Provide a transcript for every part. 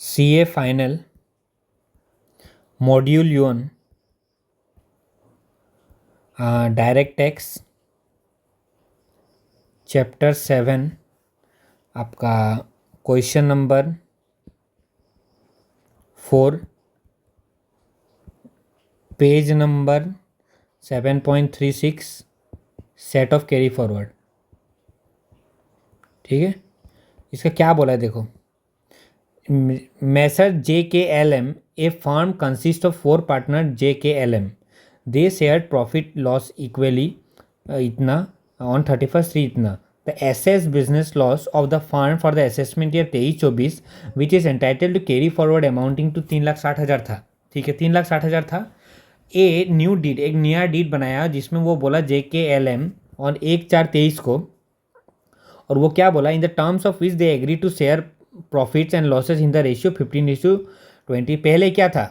CA final module 1 direct tax chapter 7 आपका question number 4 page number 7.36 set off carry forward. ठीक है, इसका क्या बोला है देखो। Messrs JKLM a firm consist of 4 partner JKLM they share profit loss equally इतना ऑन 31st इतना the assessee business loss of the firm for the assessment year 23-24 which is entitled to carry forward amounting to 3,60,000 था। ठीक है, 3,60,000 था। A new deed, एक नया deed बनाया जिसमें वो बोला JKLM ऑन 1/4/23 को, और वो क्या बोला, in the terms of which they agree to share profits and losses in the ratio 15:20। पहले क्या था,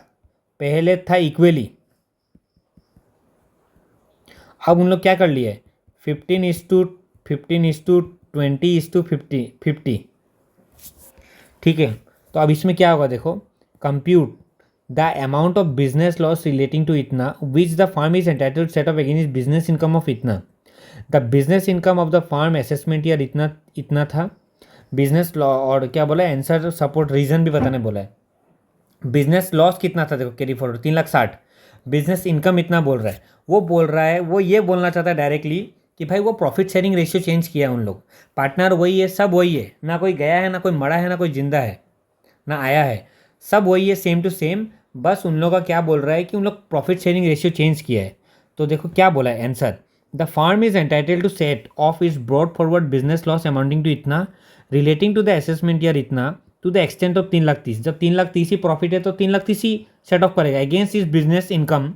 पहले था इक्वली, अब उन लोग क्या कर लिए 15:20:50। ठीक है, तो अब इसमें क्या होगा देखो, compute the amount of business loss relating to इतना which the firm is entitled set off against business income of इतना। The business income of the firm assessment year इतना इतना था बिजनेस लॉ, और क्या बोला है आंसर सपोर्ट रीजन भी बताने बोला है। बिजनेस लॉस कितना था देखो कैरी फॉरवर्ड 3,60,000, बिजनेस इनकम इतना बोल रहा है, वो बोल रहा है, वो ये बोलना चाहता है डायरेक्टली कि भाई वो प्रॉफिट शेयरिंग रेशियो चेंज किया है उन लोग, पार्टनर वही है, सब वही है, ना कोई गया है, ना कोई मरा है, ना कोई जिंदा है, ना आया है, सब वही है सेम टू सेम। बस उन लोग का क्या बोल रहा है कि उन लोग प्रॉफिट शेयरिंग रेशियो चेंज किया है। तो देखो क्या बोला है answer, the firm is entitled to set off is brought forward business loss amounting to इतना relating to the assessment year इतना टू द एक्सटेंट ऑफ 3,30,000। जब 3,30,000 ही प्रॉफिट है तो 3,30,000 ही सेट ऑफ करेगा against is business income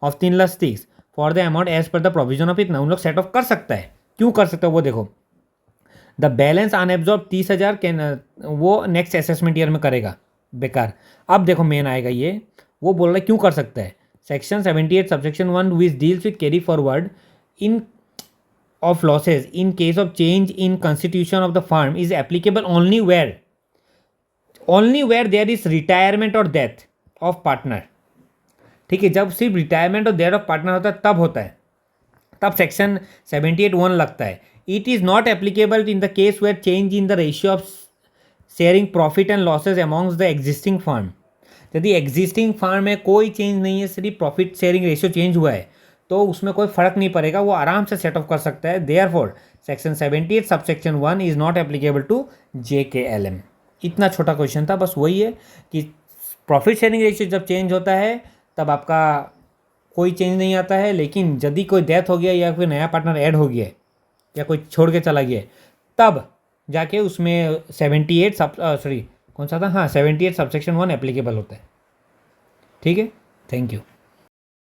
of 3,30,000 for the amount as per the provision of इतना। उन लोग सेट ऑफ कर सकता है, क्यों कर सकता है वो देखो, द बैलेंस अनएब्जॉर्ब 30,000 कैन वो नेक्स्ट असेसमेंट ईयर में करेगा बेकार। अब देखो मेन आएगा ये, वो बोल रहा है क्यों कर सकता है, section 78 subsection 1 which deals with carry forward in of losses in case of change in constitution of the firm is applicable only where there is retirement or death of partner। ठीक है, जब सिर्फ रिटायरमेंट और death of partner होता है तब होता है, तब सेक्शन 78(1) लगता है। It is not applicable in the case where change in the ratio of sharing profit and losses amongst the existing firm. यदि एग्जिस्टिंग फर्म में कोई चेंज नहीं है, सिर्फ प्रॉफिट शेयरिंग रेशियो चेंज हुआ है, तो उसमें कोई फर्क नहीं पड़ेगा, वो आराम से सेट ऑफ कर सकता है। Therefore section 78 subsection 1 is not applicable to JKLM। इतना छोटा क्वेश्चन था, बस वही है कि प्रॉफिट शेयरिंग रेशियो जब चेंज होता है तब आपका कोई चेंज नहीं आता है, लेकिन यदि कोई डेथ हो गया या कोई नया पार्टनर ऐड हो गया या कोई छोड़ के चला गया तब जाके उसमें 78 कौन सा था, हाँ 78 सबसेक्शन 1 एप्लीकेबल होता है। ठीक है, थैंक यू।